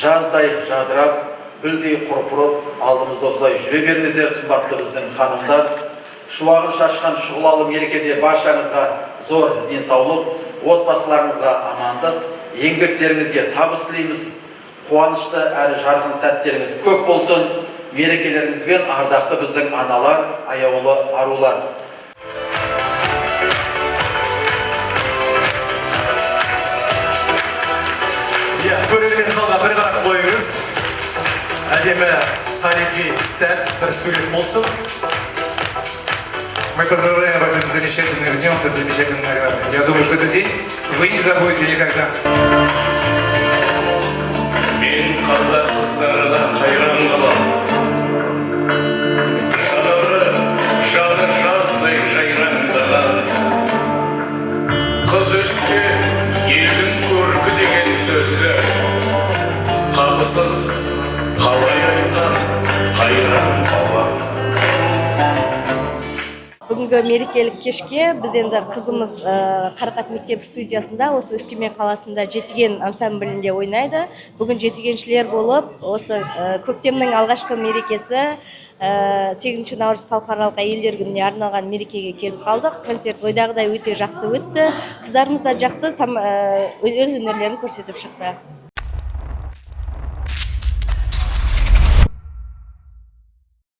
жаздай жадырап, гүлдей құрпырып алдымызда осылай жүре беріңіздер, қымбатты біздің ханымдар. Шуағын шашқан шұғылалы мерекеде баршаңызға зор денсаулық, отбасыларыңызға амандық, еңбектеріңізге табыс тілейміз. Қуанышты әрі жарқын сәттеріңіз көп болсын. Мерекелеріңізбен ардақты біздің аналар, аяулы арулар. Көрермен залға бір қарап қойыңыз. Әдемі тарихи сәт, бір сурет болсын. Мы поздравляем вас с этим замечательным днем, с этой замечательной наградой. Я думаю, что этот день вы не забудете никогда. Мен қазақ қыздарына қайран қалам. Жанары жаны жаздай жайраңдаған. Қыз өссе елдің көркі деген сөзді қапысыз қалай айтқан қайран қалам. Бүгінгі мерекелік кешке біз енді қызымыз Қарақат мектеп студиясында, осы Өскемен қаласында жетіген ансамблінде ойнайды. Бүгін жетігеншілер болып, осы көктемнің алғашқы мерекесі 8 наурыз халықаралық әйелдер күніне арналған мерекеге келіп қалдық. Концерт ойдағыдай өте жақсы өтті. Қыздарымыз да жақсы өз өнерлерін көрсетіп шықты.